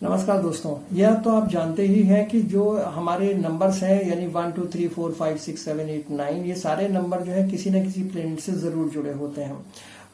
नमस्कार दोस्तों। यह तो आप जानते ही हैं कि जो हमारे नंबर्स हैं यानी 1 2 3 4 5 6 7 8 9 ये सारे नंबर जो है किसी न किसी प्लेनेट से जरूर जुड़े होते हैं।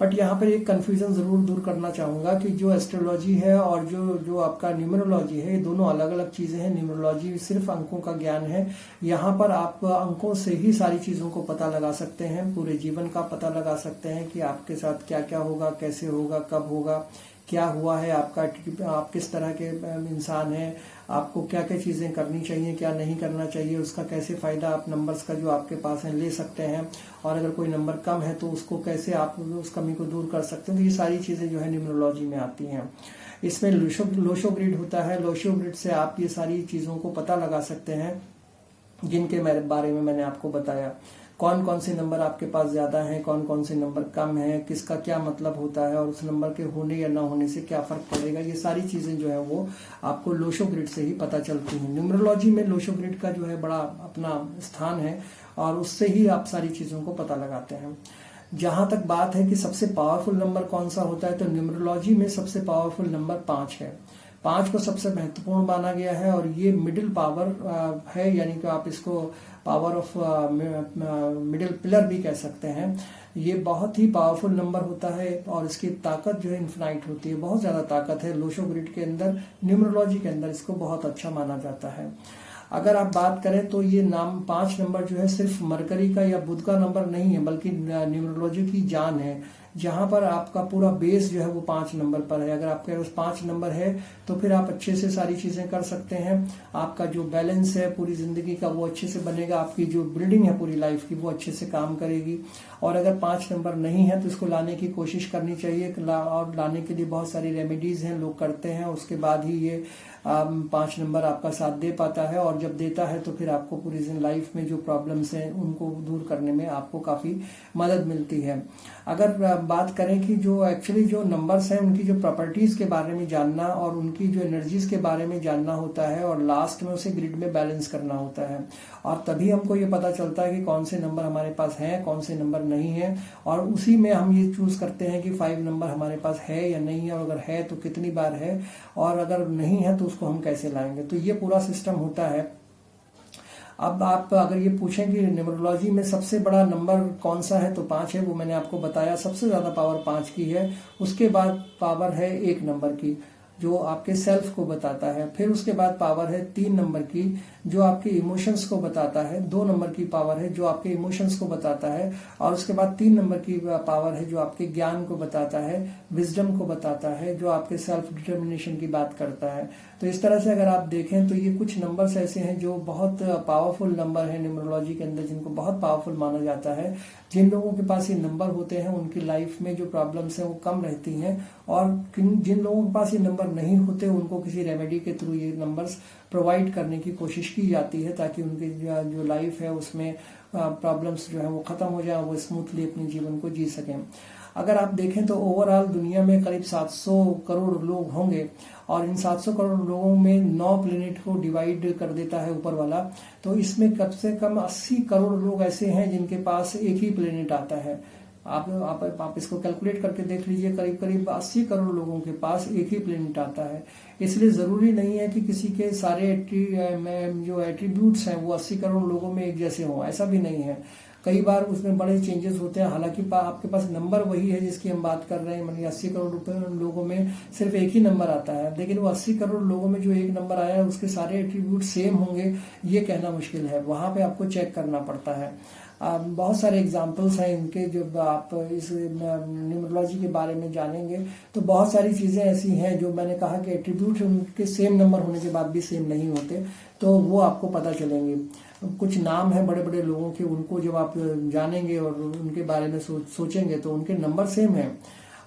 बट यहाँ पर एक कंफ्यूजन जरूर दूर करना चाहूंगा कि जो एस्ट्रोलॉजी है और जो जो आपका न्यूमरोलॉजी है, ये दोनों अलग अलग चीजें हैं। न्यूमरोलॉजी सिर्फ अंकों का ज्ञान है। यहाँ पर आप अंकों से ही सारी चीजों को पता लगा सकते हैं, पूरे जीवन का पता लगा सकते हैं कि आपके साथ क्या क्या होगा, कैसे होगा, कब होगा, क्या हुआ है, आपका आप किस तरह के इंसान हैं, आपको क्या क्या चीजें करनी चाहिए, क्या नहीं करना चाहिए, उसका कैसे फायदा आप नंबर्स का जो आपके पास है ले सकते हैं, और अगर कोई नंबर कम है तो उसको कैसे आप उस कमी को दूर कर सकते हैं। तो ये सारी चीजें जो है न्यूमरोलॉजी में आती हैं। इसमें लोशो ग्रिड होता है। लोशो ग्रिड से आप ये सारी चीजों को पता लगा सकते हैं जिनके बारे में मैंने आपको बताया। कौन कौन से नंबर आपके पास ज्यादा हैं, कौन कौन से नंबर कम हैं, किसका क्या मतलब होता है और उस नंबर के होने या ना होने से क्या फर्क पड़ेगा, ये सारी चीजें जो है वो आपको लोशो ग्रिड से ही पता चलती हैं। न्यूमरोलॉजी में लोशो ग्रिड का जो है बड़ा अपना स्थान है और उससे ही आप सारी चीजों को पता लगाते हैं। जहां तक बात है कि सबसे पावरफुल नंबर कौन सा होता है, तो न्यूमरोलॉजी में सबसे पावरफुल नंबर 5 है। 5 को सबसे महत्वपूर्ण माना गया है और ये मिडिल पावर है, यानी कि आप इसको पावर ऑफ मिडिल पिलर भी कह सकते हैं। ये बहुत ही पावरफुल नंबर होता है और इसकी ताकत जो है इन्फिनाइट होती है, बहुत ज्यादा ताकत है। लोशो ग्रिड के अंदर, न्यूमरोलॉजी के अंदर इसको बहुत अच्छा माना जाता है। अगर आप बात करें तो ये 5 नंबर जो है सिर्फ मरकरी का या बुध का नंबर नहीं है, बल्कि न्यूमरोलॉजी की जान है। जहां पर आपका पूरा बेस जो है वो 5 नंबर पर है। अगर आपके पास 5 नंबर है तो फिर आप अच्छे से सारी चीजें कर सकते हैं। आपका जो बैलेंस है पूरी जिंदगी का वो अच्छे से बनेगा, आपकी जो बिल्डिंग है पूरी लाइफ की वो अच्छे से काम करेगी। और अगर 5 नंबर नहीं है तो इसको लाने की कोशिश करनी चाहिए और लाने के लिए बहुत सारी रेमेडीज हैं, लोग करते हैं। उसके बाद ही ये 5 नंबर आपका साथ दे पाता है और जब देता है तो फिर आपको पूरी लाइफ में जो प्रॉब्लम्स हैं उनको दूर करने में आपको काफी मदद मिलती है। अगर बात करें कि जो एक्चुअली जो नंबर्स हैं उनकी जो प्रॉपर्टीज के बारे में जानना और उनकी जो एनर्जीज के बारे में जानना होता है और लास्ट में उसे ग्रिड में बैलेंस करना होता है, और तभी हमको ये पता चलता है कि कौन से नंबर हमारे पास हैं, कौन से नंबर नहीं है, और उसी में हम ये चूज करते हैं कि 5 नंबर हमारे पास है या नहीं है, और अगर है तो कितनी बार है, और अगर नहीं है तो उसको हम कैसे लाएंगे। तो ये पूरा सिस्टम होता है। अब आप अगर ये पूछें कि न्यूमरोलॉजी में सबसे बड़ा नंबर कौन सा है, तो 5 है। वो मैंने आपको बताया, सबसे ज्यादा पावर 5 की है। उसके बाद पावर है 1 नंबर की जो आपके सेल्फ को बताता है। फिर उसके बाद पावर है 3 नंबर की जो आपके इमोशंस को बताता है। 2 नंबर की पावर है जो आपके इमोशंस को बताता है। और उसके बाद 3 नंबर की पावर है जो आपके ज्ञान को बताता है, विजडम को बताता है, जो आपके सेल्फ डिटर्मिनेशन की बात करता है। तो इस तरह से अगर आप देखें तो ये कुछ नंबर्स ऐसे हैं जो बहुत पावरफुल नंबर है न्यूमरोलॉजी के अंदर, जिनको बहुत पावरफुल माना जाता है। जिन लोगों के पास ये नंबर होते हैं उनकी लाइफ में जो प्रॉब्लम्स हैं वो कम रहती हैं, और जिन लोगों के पास ये नंबर नहीं होते उनको किसी रेमेडी के थ्रू ये नंबर्स प्रोवाइड करने की कोशिश की जाती है, ताकि उनकी जो लाइफ है उसमें प्रॉब्लम्स जो है वो खत्म हो जाए, वो स्मूथली अपने जीवन को जी सकें। अगर आप देखें तो ओवरऑल दुनिया में करीब 700 करोड़ लोग होंगे, और इन 700 करोड़ लोगों में 9 प्लेनेट को डिवाइड कर देता है ऊपर वाला। तो इसमें कम से कम 80 करोड़ लोग ऐसे हैं जिनके पास एक ही प्लेनेट आता है। आप इसको कैलकुलेट करके देख लीजिए, करीब करीब 80 करोड़ लोगों के पास एक ही प्लेनेट आता है। इसलिए जरूरी नहीं है कि किसी के सारे जो एट्रीब्यूट्स हैं वो 80 करोड़ लोगों में एक जैसे हों, ऐसा भी नहीं है। कई बार उसमें बड़े चेंजेस होते हैं। हालांकि आपके पास नंबर वही है जिसकी हम बात कर रहे हैं, मानिए 80 करोड़ लोगों में सिर्फ एक ही नंबर आता है, लेकिन वो 80 करोड़ लोगों में जो एक नंबर आया है उसके सारे एट्रीब्यूट सेम होंगे ये कहना मुश्किल है। वहां पे आपको चेक करना पड़ता है। बहुत सारे एग्जाम्पल्स हैं इनके, जब आप इस न्यूमरोलॉजी के बारे में जानेंगे तो बहुत सारी चीजें ऐसी हैं जो मैंने कहा कि एट्रीब्यूट उनके सेम नंबर होने के बाद भी सेम नहीं होते, तो वो आपको पता चलेंगे। कुछ नाम है बड़े बड़े लोगों के, उनको जब आप जानेंगे और उनके बारे में सोचेंगे तो उनके नंबर सेम है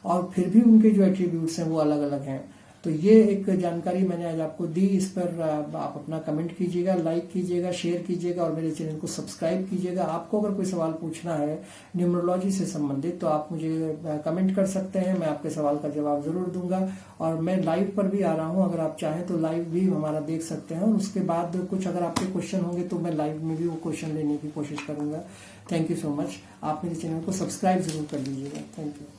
और फिर भी उनके जो एट्रीब्यूट्स हैं वो अलग अलग हैं। तो ये एक जानकारी मैंने आज आपको दी। इस पर आप अपना कमेंट कीजिएगा, लाइक कीजिएगा, शेयर कीजिएगा और मेरे चैनल को सब्सक्राइब कीजिएगा। आपको अगर कोई सवाल पूछना है न्यूमरोलॉजी से संबंधित तो आप मुझे कमेंट कर सकते हैं, मैं आपके सवाल का जवाब जरूर दूंगा। और मैं लाइव पर भी आ रहा हूं, अगर आप चाहें तो लाइव भी हमारा देख सकते हैं। और उसके बाद कुछ अगर आपके क्वेश्चन होंगे तो मैं लाइव में भी वो क्वेश्चन लेने की कोशिश करूंगा। Thank you so much. आप मेरे चैनल को सब्सक्राइब जरूर कर लीजिएगा। Thank you.